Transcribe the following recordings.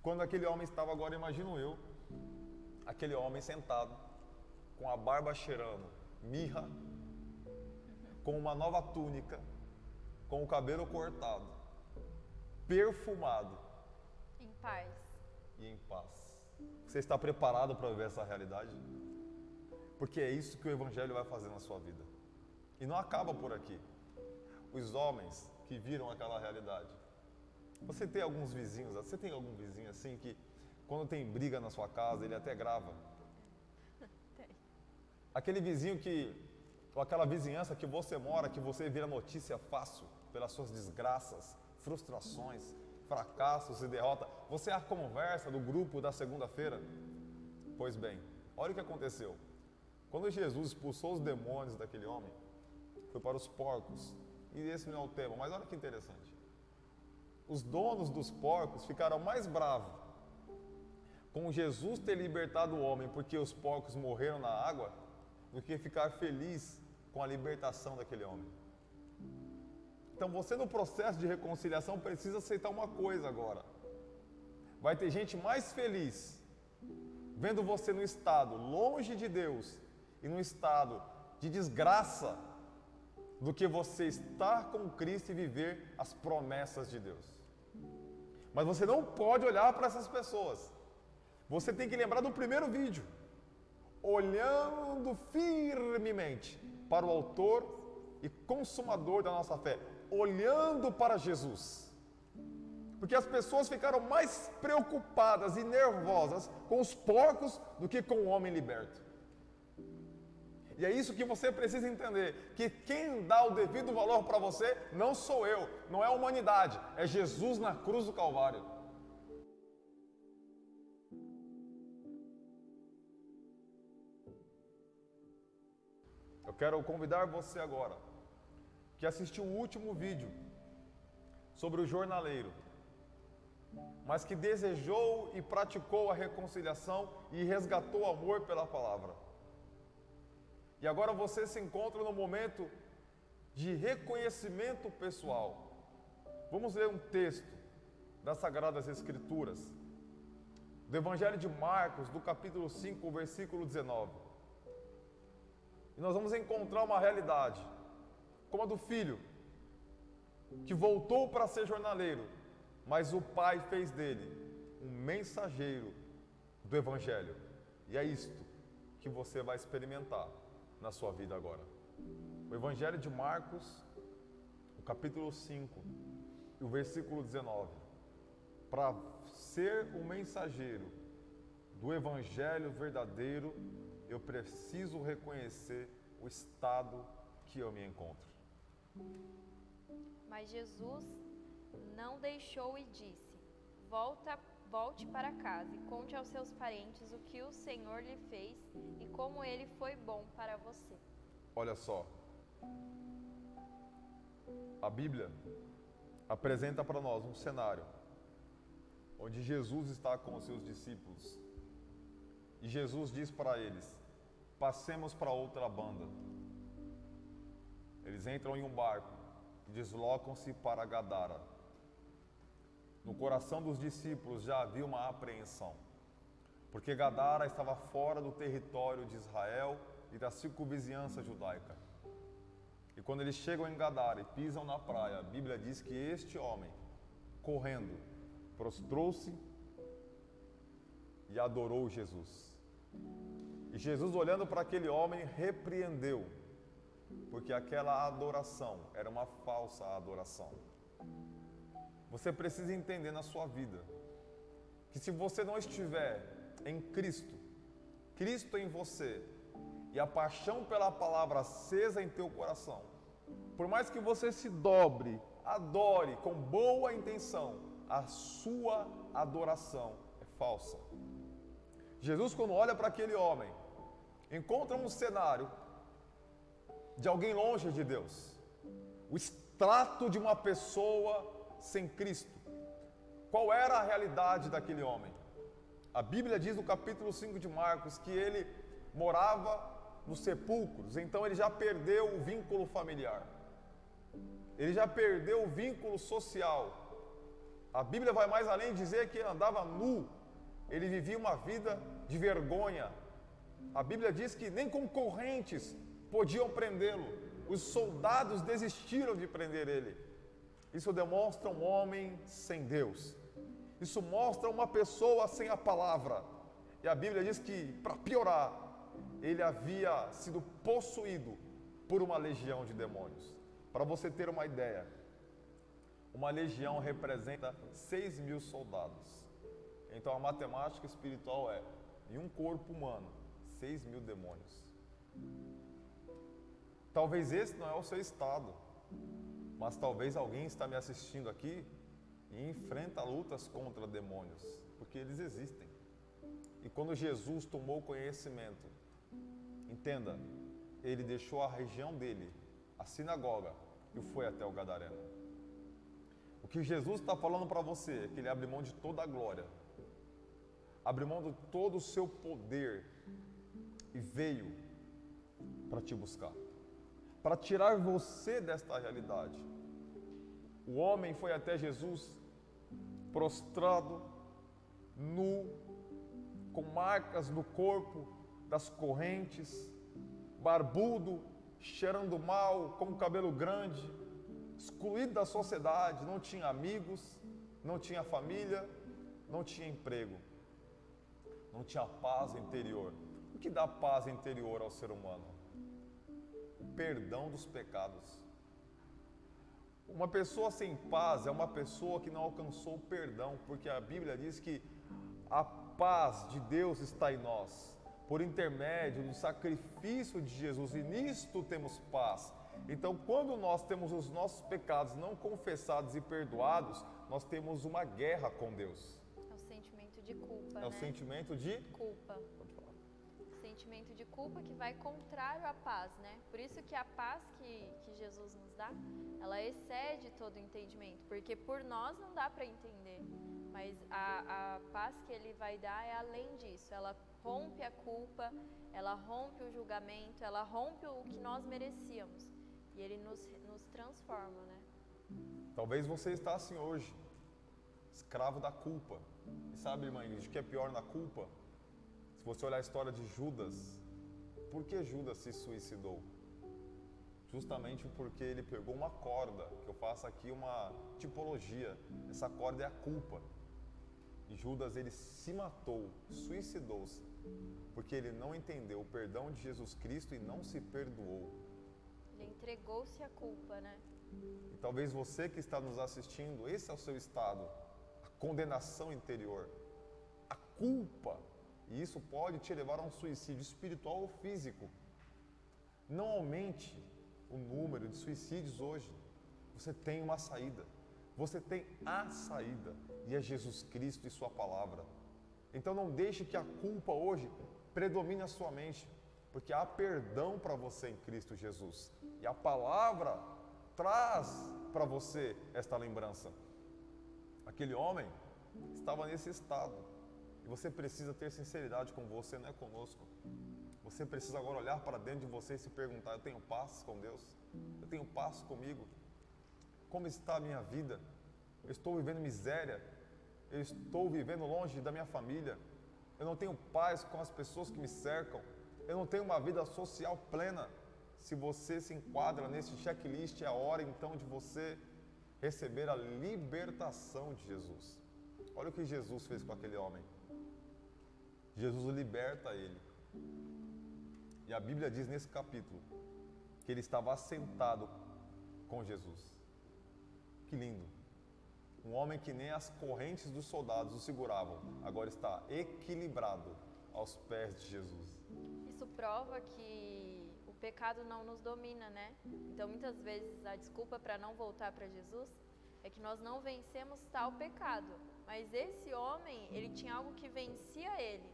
quando aquele homem estava agora, imagino eu, aquele homem sentado, com a barba cheirando mirra, com uma nova túnica, com o cabelo cortado, perfumado. Em paz. E em paz. Você está preparado para viver essa realidade? Porque é isso que o Evangelho vai fazer na sua vida. E não acaba por aqui. Os homens que viram aquela realidade. Você tem algum vizinho assim que quando tem briga na sua casa, ele até grava? Tem. Aquele vizinho ou aquela vizinhança que você mora, que você vira notícia fácil pelas suas desgraças, frustrações, fracassos e derrota. Você é a conversa do grupo da segunda-feira? Pois bem, olha o que aconteceu. Quando Jesus expulsou os demônios daquele homem, foi para os porcos. E esse não é o tema, mas olha que interessante. Os donos dos porcos ficaram mais bravos com Jesus ter libertado o homem porque os porcos morreram na água, do que ficar feliz com a libertação daquele homem. Então você, no processo de reconciliação, precisa aceitar uma coisa agora. Vai ter gente mais feliz vendo você no estado longe de Deus e no estado de desgraça do que você estar com Cristo e viver as promessas de Deus. Mas você não pode olhar para essas pessoas. Você tem que lembrar do primeiro vídeo. Olhando firmemente para o autor e consumador da nossa fé. Olhando para Jesus. Porque as pessoas ficaram mais preocupadas e nervosas com os porcos do que com o homem liberto. E é isso que você precisa entender, que quem dá o devido valor para você não sou eu, não é a humanidade, é Jesus na cruz do Calvário. Eu quero convidar você agora, que assistiu o último vídeo sobre o jornaleiro, mas que desejou e praticou a reconciliação e resgatou o amor pela palavra. E agora você se encontra no momento de reconhecimento pessoal. Vamos ler um texto das Sagradas Escrituras, do Evangelho de Marcos, do capítulo 5, versículo 19. E nós vamos encontrar uma realidade, como a do filho, que voltou para ser jornaleiro, mas o pai fez dele um mensageiro do Evangelho. E é isto que você vai experimentar na sua vida agora. O Evangelho de Marcos, o capítulo 5 e o versículo 19. Para ser um mensageiro do Evangelho verdadeiro, eu preciso reconhecer o estado que eu me encontro. Mas Jesus não deixou e disse: Volte para casa e conte aos seus parentes o que o Senhor lhe fez e como ele foi bom para você. Olha só, a Bíblia apresenta para nós um cenário onde Jesus está com os seus discípulos e Jesus diz para eles: passemos para outra banda. Eles entram em um barco e deslocam-se para Gadara. No coração dos discípulos já havia uma apreensão, porque Gadara estava fora do território de Israel e da circunvizinhança judaica. E quando eles chegam em Gadara e pisam na praia, a Bíblia diz que este homem, correndo, prostrou-se e adorou Jesus. E Jesus, olhando para aquele homem, repreendeu, porque aquela adoração era uma falsa adoração. Você precisa entender na sua vida que se você não estiver em Cristo, Cristo em você e a paixão pela palavra acesa em teu coração, por mais que você se dobre, adore com boa intenção, a sua adoração é falsa. Jesus, quando olha para aquele homem, encontra um cenário de alguém longe de Deus, o extrato de uma pessoa sem Cristo. Qual era a realidade daquele homem? A Bíblia diz no capítulo 5 de Marcos que ele morava nos sepulcros, então ele já perdeu o vínculo familiar, ele já perdeu o vínculo social, A Bíblia vai mais além de dizer que ele andava nu, ele vivia uma vida de vergonha. A Bíblia diz que nem concorrentes podiam prendê-lo, os soldados desistiram de prender ele. Isso demonstra um homem sem Deus, isso mostra uma pessoa sem a palavra. E a Bíblia diz que, para piorar, ele havia sido possuído por uma legião de demônios. Para você ter uma ideia, uma legião representa 6.000 soldados. Então a matemática espiritual é, em um corpo humano, 6.000 demônios. Talvez esse não é o seu estado, mas talvez alguém está me assistindo aqui e enfrenta lutas contra demônios, porque eles existem. E quando Jesus tomou conhecimento, entenda, ele deixou a região dele, a sinagoga, e foi até o Gadareno. O que Jesus está falando para você é que ele abre mão de toda a glória, abre mão de todo o seu poder e veio para te buscar, para tirar você desta realidade. O homem foi até Jesus prostrado, nu, com marcas no corpo das correntes, barbudo, cheirando mal, com o cabelo grande, excluído da sociedade, não tinha amigos, não tinha família, não tinha emprego, não tinha paz interior. O que dá paz interior ao ser humano? O perdão dos pecados. Uma pessoa sem paz é uma pessoa que não alcançou o perdão, porque a Bíblia diz que a paz de Deus está em nós, por intermédio do sacrifício de Jesus, e nisto temos paz. Então, quando nós temos os nossos pecados não confessados e perdoados, nós temos uma guerra com Deus. É o sentimento de culpa, É o sentimento de culpa. Sentimento de culpa que vai contrário à paz, né? Por isso que a paz que Jesus nos dá, ela excede todo o entendimento, porque por nós não dá para entender, mas a paz que ele vai dar é além disso, ela rompe a culpa, ela rompe o julgamento, ela rompe o que nós merecíamos, e ele nos transforma, né? Talvez você está assim hoje, escravo da culpa. E sabe, irmã Ingrid, o que é pior na culpa? Se você olhar a história de Judas, por que Judas se suicidou? Justamente porque ele pegou uma corda, que eu faço aqui uma tipologia, essa corda é a culpa. E Judas, ele se matou, suicidou-se, porque ele não entendeu o perdão de Jesus Cristo e não se perdoou. Ele entregou-se à culpa, né? E talvez você que está nos assistindo, esse é o seu estado, a condenação interior, a culpa. E isso pode te levar a um suicídio espiritual ou físico. Não aumente o número de suicídios hoje. Você tem uma saída. Você tem a saída. E é Jesus Cristo e sua palavra. Então não deixe que a culpa hoje predomine a sua mente. Porque há perdão para você em Cristo Jesus. E a palavra traz para você esta lembrança. Aquele homem estava nesse estado. E você precisa ter sinceridade com você, não é conosco. Você precisa agora olhar para dentro de você e se perguntar: eu tenho paz com Deus? Eu tenho paz comigo? Como está a minha vida? Eu estou vivendo miséria? Eu estou vivendo longe da minha família? Eu não tenho paz com as pessoas que me cercam? Eu não tenho uma vida social plena? Se você se enquadra nesse checklist, é a hora então de você receber a libertação de Jesus. Olha o que Jesus fez com aquele homem. Jesus liberta ele. E a Bíblia diz nesse capítulo que ele estava assentado com Jesus. Que lindo. Um homem que nem as correntes dos soldados o seguravam, agora está equilibrado aos pés de Jesus. Isso prova que o pecado não nos domina, né? Então, muitas vezes, a desculpa para não voltar para Jesus é que nós não vencemos tal pecado. Mas esse homem, ele tinha algo que vencia ele.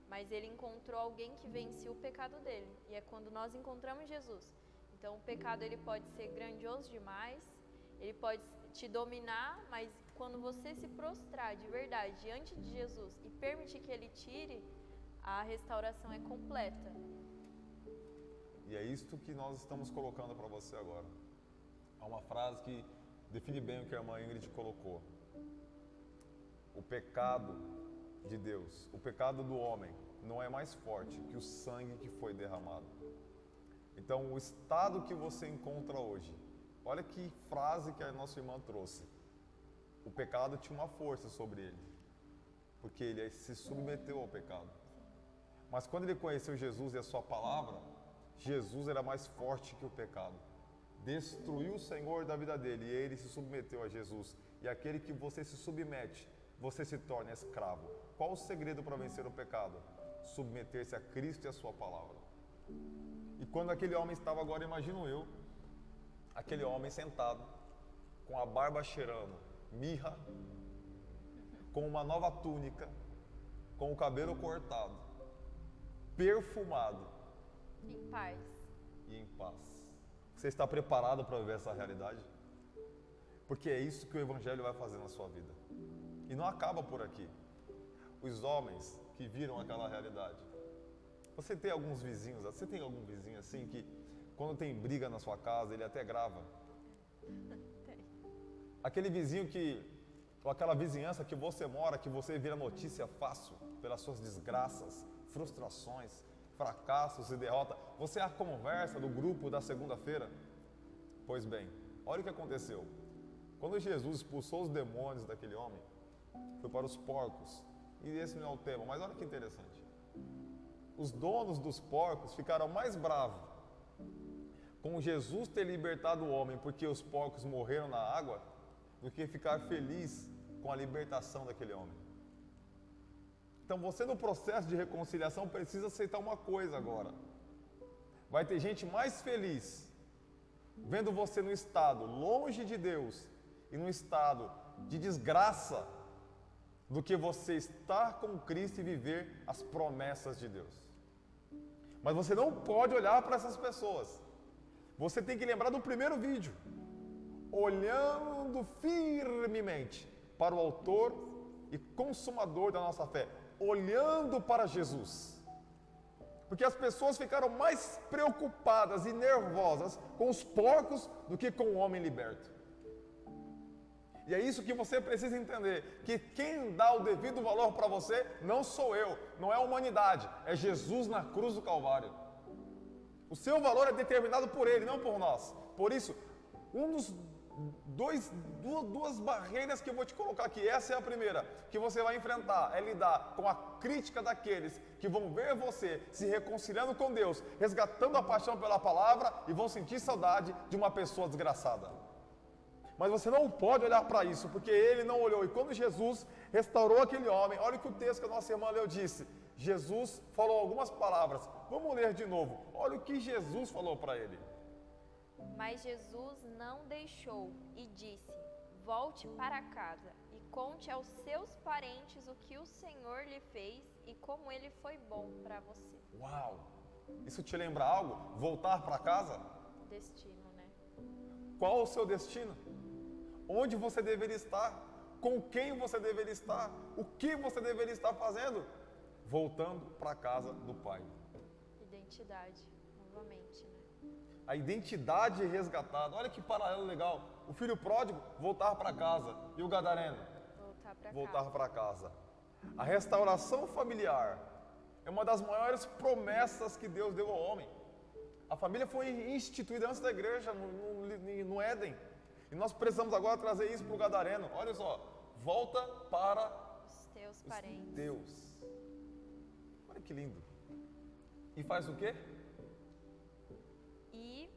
Mas ele encontrou alguém que vencia o pecado dele. E é quando nós encontramos Jesus. Então, o pecado ele pode ser grandioso demais, ele pode te dominar, mas quando você se prostrar de verdade diante de Jesus e permitir que ele tire, a restauração é completa. E é isto que nós estamos colocando para você agora. Há uma frase que define bem o que a irmã Ingrid colocou. o pecado de Deus, o pecado do homem, não é mais forte que o sangue que foi derramado. Então, o estado que você encontra hoje, olha que frase que a nossa irmã trouxe. O pecado tinha uma força sobre ele, porque ele se submeteu ao pecado. Mas quando ele conheceu Jesus e a sua palavra, Jesus era mais forte que o pecado. Destruiu o Senhor da vida dele e ele se submeteu a Jesus. E aquele que você se submete, você se torna escravo. Qual o segredo para vencer o pecado? Submeter-se a Cristo e a sua palavra. E quando aquele homem estava agora, imagino eu, aquele homem sentado, com a barba cheirando mirra, com uma nova túnica, com o cabelo cortado, perfumado. Em paz. E em paz. Você está preparado para viver essa realidade? Porque é isso que o Evangelho vai fazer na sua vida. E não acaba por aqui. Os homens que viram aquela realidade. Você tem alguns vizinhos, você tem algum vizinho assim que quando tem briga na sua casa, ele até grava? Tem. Aquele vizinho que, ou aquela vizinhança que você mora, que você vira notícia fácil pelas suas desgraças, frustrações, fracassos e derrota. Você é a conversa do grupo da segunda-feira? Pois bem, olha o que aconteceu. Quando Jesus expulsou os demônios daquele homem, foi para os porcos. E esse não é o tema, mas olha que interessante. Os donos dos porcos ficaram mais bravos com Jesus ter libertado o homem porque os porcos morreram na água, do que ficar feliz com a libertação daquele homem. Então você no processo de reconciliação precisa aceitar uma coisa agora. Vai ter gente mais feliz vendo você no estado longe de Deus e no estado de desgraça do que você estar com Cristo e viver as promessas de Deus. Mas você não pode olhar para essas pessoas. Você tem que lembrar do primeiro vídeo. Olhando firmemente para o autor e consumador da nossa fé. Olhando para Jesus. Porque as pessoas ficaram mais preocupadas e nervosas com os porcos do que com o homem liberto. E é isso que você precisa entender, que quem dá o devido valor para você não sou eu, não é a humanidade, é Jesus na cruz do Calvário. O seu valor é determinado por Ele, não por nós. Por isso, duas barreiras que eu vou te colocar aqui, essa é a primeira, que você vai enfrentar, é lidar com a crítica daqueles que vão ver você se reconciliando com Deus, resgatando a paixão pela palavra e vão sentir saudade de uma pessoa desgraçada. Mas você não pode olhar para isso, porque ele não olhou. E quando Jesus restaurou aquele homem, olha o que o texto que a nossa irmã leu disse. Jesus falou algumas palavras. Vamos ler de novo. Olha o que Jesus falou para ele. Mas Jesus não deixou e disse: volte para casa e conte aos seus parentes o que o Senhor lhe fez e como ele foi bom para você. Uau! Isso te lembra algo? Voltar para casa? Destino, né? Qual o seu destino? Onde você deveria estar? Com quem você deveria estar? O que você deveria estar fazendo? Voltando para a casa do Pai. Identidade, novamente, né? A identidade resgatada. Olha que paralelo legal. O filho pródigo, voltar para casa. E o gadareno? Voltar para casa. A restauração familiar é uma das maiores promessas que Deus deu ao homem. A família foi instituída antes da igreja, no Éden. E nós precisamos agora trazer isso para o gadareno. Olha só, volta para os teus parentes. Deus. Olha que lindo. E faz o quê? E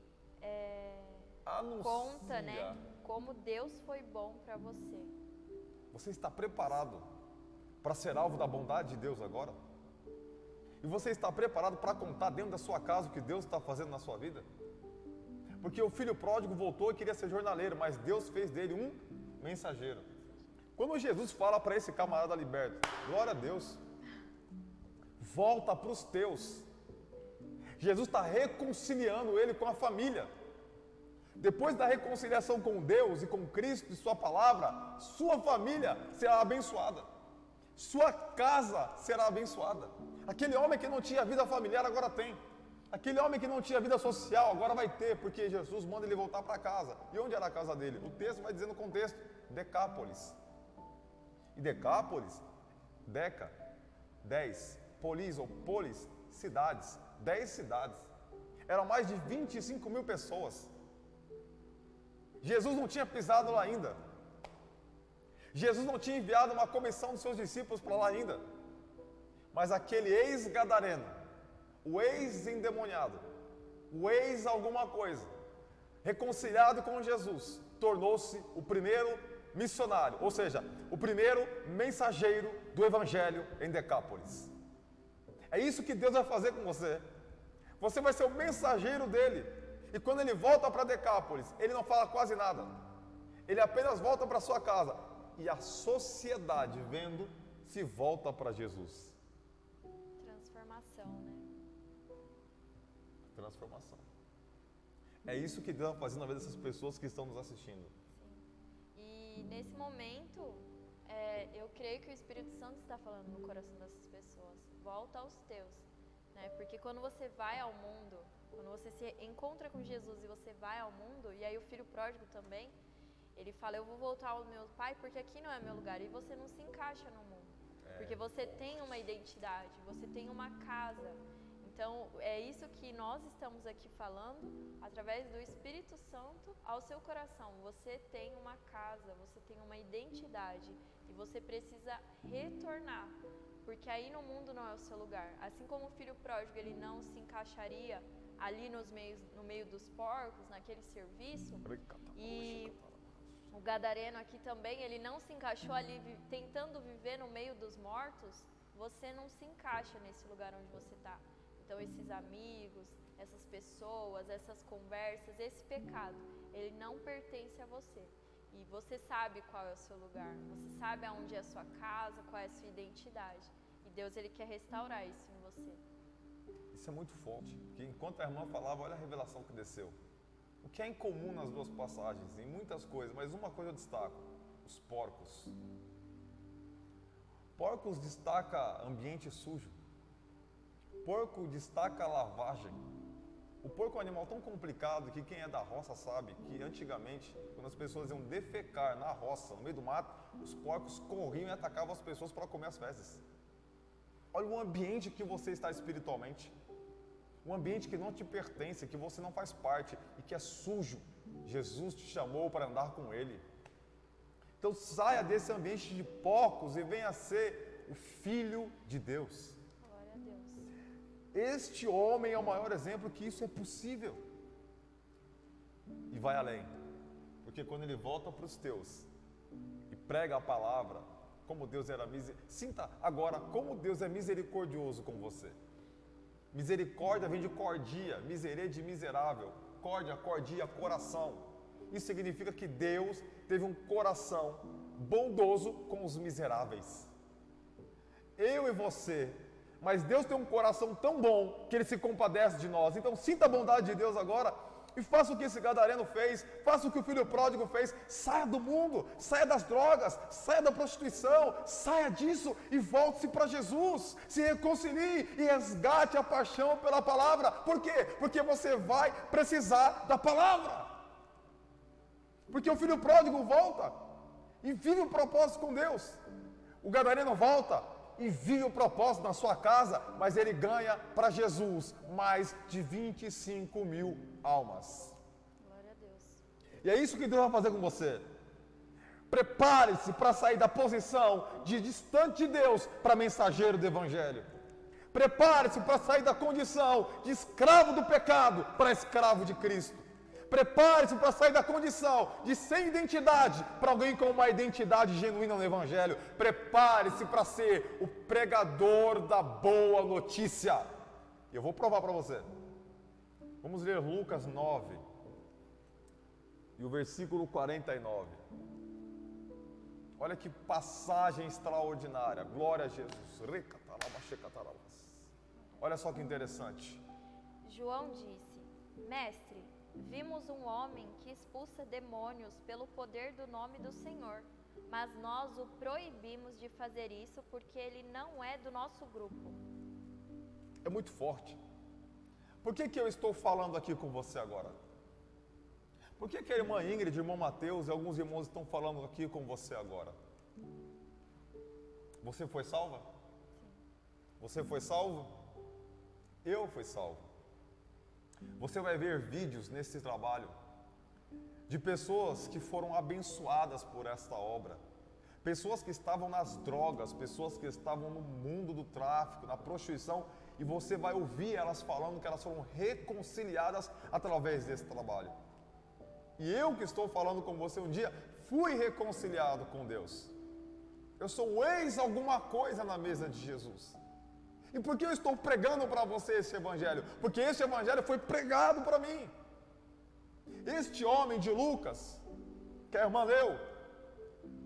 anuncia. Conta, né, como Deus foi bom para você. Você está preparado para ser alvo da bondade de Deus agora? E você está preparado para contar dentro da sua casa o que Deus está fazendo na sua vida? Porque o filho pródigo voltou e queria ser jornaleiro, mas Deus fez dele um mensageiro. Quando Jesus fala para esse camarada liberto, glória a Deus, volta para os teus. Jesus está reconciliando ele com a família. Depois da reconciliação com Deus e com Cristo e sua palavra, sua família será abençoada. Sua casa será abençoada. Aquele homem que não tinha vida familiar agora tem. Aquele homem que não tinha vida social agora vai ter, porque Jesus manda ele voltar para casa. E onde era a casa dele? O texto vai dizer no contexto, Decápolis. E Decápolis, Deca, 10, polis ou polis, cidades, 10 cidades. Eram mais de 25 mil pessoas. Jesus não tinha pisado lá ainda. Jesus não tinha enviado uma comissão dos seus discípulos para lá ainda. Mas aquele ex-gadareno, o ex-endemoniado, o ex-alguma coisa, reconciliado com Jesus, tornou-se o primeiro missionário, ou seja, o primeiro mensageiro do Evangelho em Decápolis. É isso que Deus vai fazer com você. Você vai ser o mensageiro dele. E quando ele volta para Decápolis, ele não fala quase nada. Ele apenas volta para sua casa. E a sociedade, vendo, se volta para Jesus. Transformação, né? Transformação. É isso que Deus vai fazer na vida dessas pessoas que estão nos assistindo. Sim. E nesse momento, eu creio que o Espírito Santo está falando no coração dessas pessoas. Volta aos teus, né? Porque quando você vai ao mundo, quando você se encontra com Jesus e você vai ao mundo, e aí o filho pródigo também, ele fala, eu vou voltar ao meu pai porque aqui não é meu lugar. E você não se encaixa no mundo. Porque você tem uma identidade, você tem uma casa. Então, é isso que nós estamos aqui falando, através do Espírito Santo ao seu coração. Você tem uma casa, você tem uma identidade e você precisa retornar, porque aí no mundo não é o seu lugar. Assim como o filho pródigo, ele não se encaixaria ali no meio dos porcos, naquele serviço, e o gadareno aqui também, ele não se encaixou ali tentando viver no meio dos mortos, você não se encaixa nesse lugar onde você está. Então, esses amigos, essas pessoas, essas conversas, esse pecado, ele não pertence a você. E você sabe qual é o seu lugar, você sabe aonde é a sua casa, qual é a sua identidade. E Deus, ele quer restaurar isso em você. Isso é muito forte, porque enquanto a irmã falava, olha a revelação que desceu. O que é incomum nas duas passagens, em muitas coisas, mas uma coisa eu destaco, os porcos. Porcos destaca ambiente sujo. Porco destaca lavagem. O porco é um animal tão complicado que quem é da roça sabe que antigamente, quando as pessoas iam defecar na roça, no meio do mato, os porcos corriam e atacavam as pessoas para comer as fezes. Olha o ambiente que você está espiritualmente. Um ambiente que não te pertence, que você não faz parte e que é sujo. Jesus te chamou para andar com Ele. Então saia desse ambiente de porcos e venha ser o Filho de Deus. Glória a Deus. Este homem é o maior exemplo que isso é possível. E vai além. Porque quando ele volta para os teus e prega a palavra, como Deus era misericordioso. Sinta agora como Deus é misericordioso com você. Misericórdia vem de cordia, miserê de miserável, córdia, cordia, coração. Isso significa que Deus teve um coração bondoso com os miseráveis. Eu e você, mas Deus tem um coração tão bom que Ele se compadece de nós. Então sinta a bondade de Deus agora e faça o que esse gadareno fez, faça o que o filho pródigo fez. Saia do mundo, saia das drogas, saia da prostituição, saia disso e volte-se para Jesus. Se reconcilie e resgate a paixão pela palavra. Por quê? Porque você vai precisar da palavra. Porque o filho pródigo volta e vive o propósito com Deus. O gadareno volta e vive o propósito na sua casa, mas ele ganha para Jesus mais de 25 mil almas. Glória a Deus. E é isso que Deus vai fazer com você. Prepare-se para sair da posição de distante de Deus para mensageiro do Evangelho. Prepare-se para sair da condição de escravo do pecado para escravo de Cristo. Prepare-se para sair da condição de sem identidade para alguém com uma identidade genuína no Evangelho. Prepare-se para ser o pregador da boa notícia. Eu vou provar para você. Vamos ler Lucas 9 e o versículo 49. Olha que passagem extraordinária. Glória a Jesus. Olha só que interessante. João disse: Mestre, vimos um homem que expulsa demônios pelo poder do nome do Senhor, mas nós o proibimos de fazer isso porque ele não é do nosso grupo. É muito forte. Por que eu estou falando aqui com você agora? Por que a irmã Ingrid, o irmão Mateus e alguns irmãos estão falando aqui com você agora? Você foi salva? Sim. Você foi salvo? Eu fui salvo. Você vai ver vídeos nesse trabalho de pessoas que foram abençoadas por esta obra. Pessoas que estavam nas drogas, pessoas que estavam no mundo do tráfico, na prostituição, e você vai ouvir elas falando que elas foram reconciliadas através desse trabalho. E eu que estou falando com você um dia, fui reconciliado com Deus. Eu sou ex alguma coisa na mesa de Jesus. E por que eu estou pregando para você esse evangelho? Porque esse evangelho foi pregado para mim. Este homem de Lucas, que a irmã leu,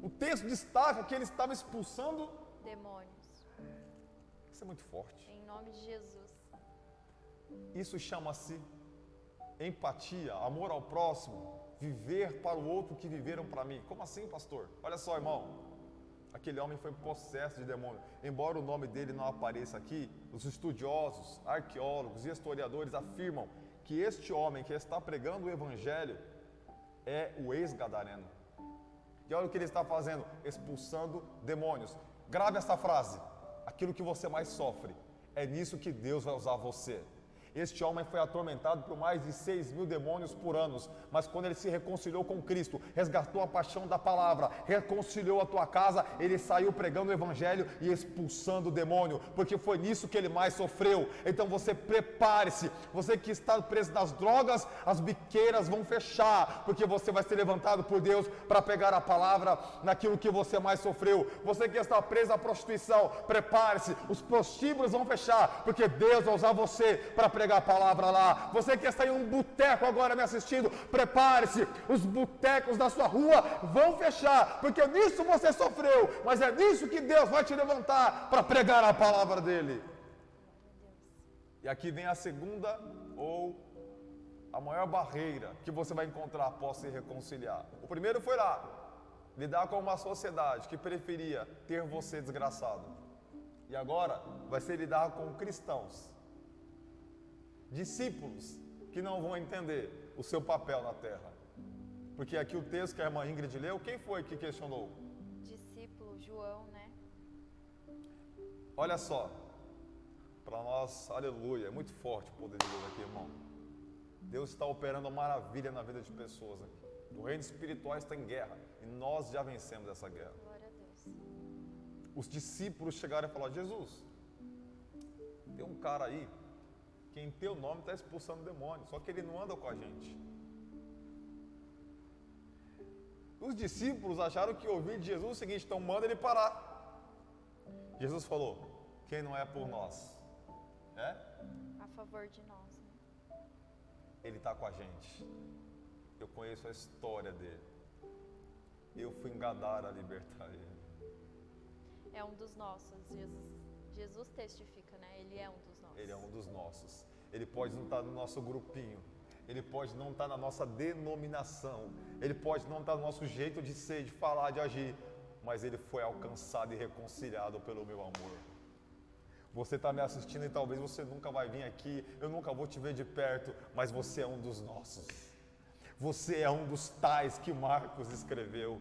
o texto destaca que ele estava expulsando demônios. Isso é muito forte. Em nome de Jesus. Isso chama-se empatia, amor ao próximo, viver para o outro que viveram para mim. Como assim, pastor? Olha só, irmão. Aquele homem foi possesso de demônio. Embora o nome dele não apareça aqui, os estudiosos, arqueólogos e historiadores afirmam que este homem que está pregando o evangelho é o ex-gadareno. E olha o que ele está fazendo, expulsando demônios. Grave essa frase, aquilo que você mais sofre, é nisso que Deus vai usar você. Este homem foi atormentado por mais de 6.000 demônios por anos, mas quando ele se reconciliou com Cristo, resgatou a paixão da palavra, reconciliou a tua casa, ele saiu pregando o evangelho e expulsando o demônio, porque foi nisso que ele mais sofreu. Então você prepare-se, você que está preso nas drogas, as biqueiras vão fechar, porque você vai ser levantado por Deus para pegar a palavra naquilo que você mais sofreu. Você que está preso à prostituição, prepare-se, os prostíbulos vão fechar, porque Deus vai usar você para pregar a palavra lá. Você que está em um boteco agora me assistindo, prepare-se, os botecos da sua rua vão fechar, porque nisso você sofreu, mas é nisso que Deus vai te levantar para pregar a palavra dele. E aqui vem a segunda ou a maior barreira que você vai encontrar após se reconciliar. O primeiro foi lá, lidar com uma sociedade que preferia ter você desgraçado. E agora vai ser lidar com cristãos, discípulos que não vão entender o seu papel na terra. Porque aqui o texto que a irmã Ingrid leu, quem foi que questionou? Discípulo, João, né? Olha só, para nós, aleluia, é muito forte o poder de Deus aqui, irmão. Deus está operando uma maravilha na vida de pessoas aqui. O reino espiritual está em guerra e nós já vencemos essa guerra. Glória a Deus. Os discípulos chegaram e falaram: Jesus, tem um cara aí que em teu nome está expulsando demônios, só que ele não anda com a gente. Os discípulos acharam que ouvir de Jesus é o seguinte: então manda ele parar. Jesus falou: quem não é por nós, A favor de nós, né? ele está com a gente. Eu conheço a história dele. Eu fui em Gadara libertar ele. É um dos nossos. Jesus testifica, né? Ele é um dos nossos. Ele é um dos nossos. Ele pode não estar no nosso grupinho. Ele pode não estar na nossa denominação. Ele pode não estar no nosso jeito de ser, de falar, de agir. Mas ele foi alcançado e reconciliado pelo meu amor. Você está me assistindo e talvez você nunca vai vir aqui. Eu nunca vou te ver de perto. Mas você é um dos nossos. Você é um dos tais que Marcos escreveu.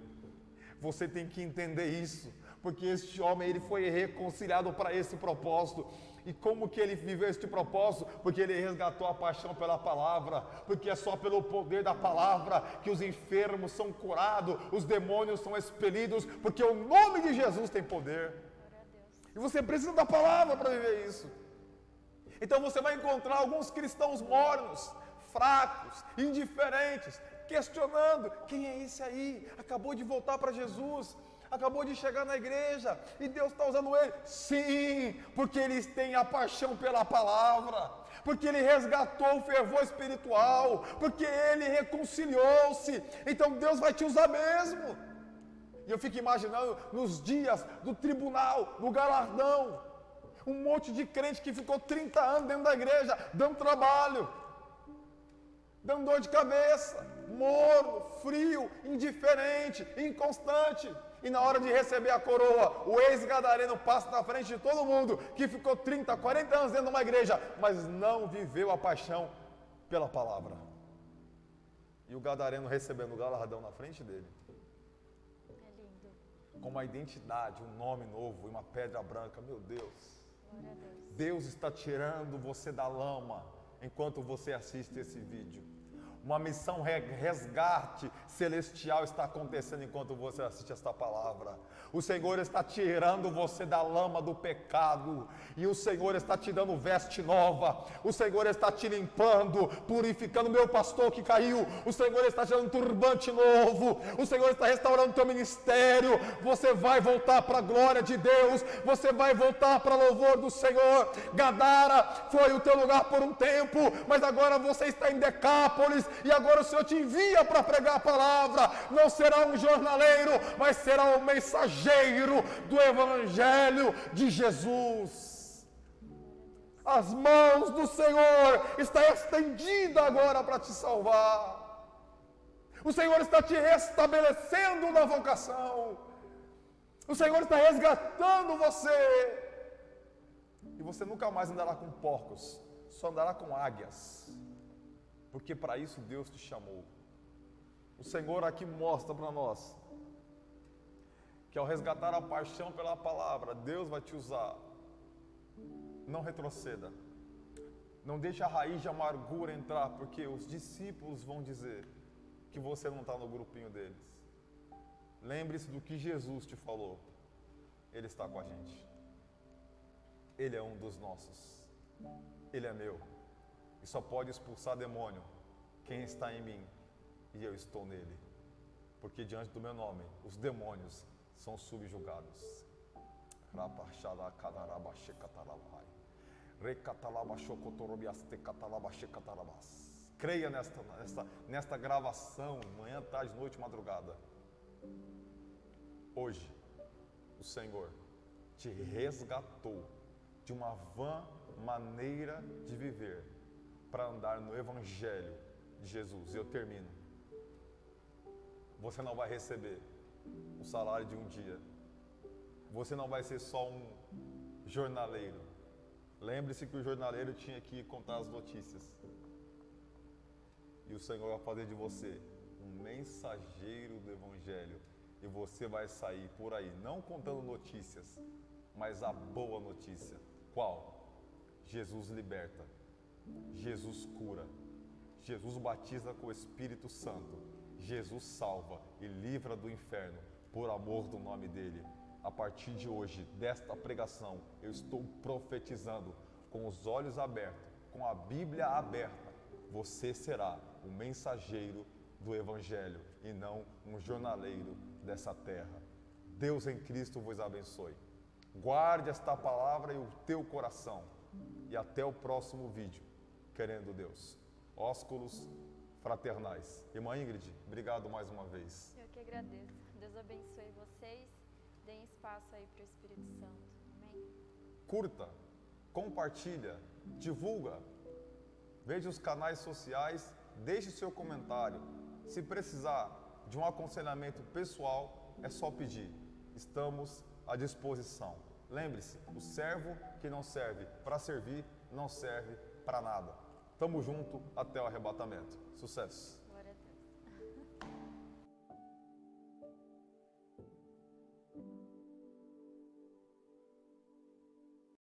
Você tem que entender isso. Porque este homem, ele foi reconciliado para esse propósito. E como que ele viveu este propósito? Porque ele resgatou a paixão pela palavra. Porque é só pelo poder da palavra que os enfermos são curados, os demônios são expelidos, porque o nome de Jesus tem poder. Glória a Deus. E você precisa da palavra para viver isso. Então você vai encontrar alguns cristãos mornos, fracos, indiferentes, questionando: quem é esse aí? Acabou de voltar para Jesus, acabou de chegar na igreja e Deus está usando ele. Sim, porque eles têm a paixão pela palavra, porque ele resgatou o fervor espiritual, porque ele reconciliou-se. Então Deus vai te usar mesmo. E eu fico imaginando nos dias do tribunal, no galardão, um monte de crente que ficou 30 anos dentro da igreja, dando trabalho, dando dor de cabeça, morno, frio, indiferente, inconstante. E na hora de receber a coroa, o ex-gadareno passa na frente de todo mundo que ficou 30, 40 anos dentro de uma igreja, mas não viveu a paixão pela palavra. E o gadareno recebendo o galardão na frente dele. É lindo. com uma identidade, um nome novo e uma pedra branca. Meu Deus. Glória a Deus. Deus está tirando você da lama enquanto você assiste esse vídeo. Uma missão resgate celestial está acontecendo enquanto você assiste esta palavra. O Senhor está tirando você da lama do pecado. E o Senhor está te dando veste nova. O Senhor está te limpando, purificando. Meu pastor que caiu, o Senhor está te dando um turbante novo. O Senhor está restaurando o teu ministério. Você vai voltar para a glória de Deus. Você vai voltar para o louvor do Senhor. Gadara foi o teu lugar por um tempo, mas agora você está em Decápolis. E agora o Senhor te envia para pregar a palavra. Não será um jornaleiro, mas será um mensageiro do Evangelho de Jesus. As mãos do Senhor estão estendidas agora para te salvar. O Senhor está te restabelecendo na vocação. O Senhor está resgatando você. E você nunca mais andará com porcos, só andará com águias. Porque para isso Deus te chamou. O Senhor aqui mostra para nós que ao resgatar a paixão pela palavra, Deus vai te usar. Não retroceda. Não deixe a raiz de amargura entrar, porque os discípulos vão dizer que você não está no grupinho deles. Lembre-se do que Jesus te falou. Ele está com a gente. Ele é um dos nossos. Ele é meu. E só pode expulsar demônio quem está em mim e eu estou nele. Porque diante do meu nome, os demônios são subjugados. Creia nesta gravação, manhã, tarde, noite, madrugada. Hoje, o Senhor te resgatou de uma vã maneira de viver para andar no Evangelho de Jesus. E eu termino. Você não vai receber o salário de um dia. Você não vai ser só um jornaleiro. Lembre-se que o jornaleiro tinha que contar as notícias. E o Senhor vai fazer de você um mensageiro do Evangelho. E você vai sair por aí, não contando notícias, mas a boa notícia. Qual? Jesus liberta. Jesus cura, Jesus batiza com o Espírito Santo, Jesus salva e livra do inferno por amor do nome dele. A partir de hoje, desta pregação, eu estou profetizando com os olhos abertos, com a Bíblia aberta. Você será o mensageiro do Evangelho e não um jornaleiro dessa terra. Deus em Cristo vos abençoe. Guarde esta palavra em o teu coração. E até o próximo vídeo, querendo Deus. Ósculos fraternais. Irmã Ingrid, obrigado mais uma vez. Eu que agradeço. Deus abençoe vocês. Deem espaço aí para o Espírito Santo. Amém? Curta, compartilha, divulga. Veja os canais sociais, deixe seu comentário. Se precisar de um aconselhamento pessoal, é só pedir. Estamos à disposição. Lembre-se, o servo que não serve para servir, não serve para nada. Tamo junto até o arrebatamento. Sucesso!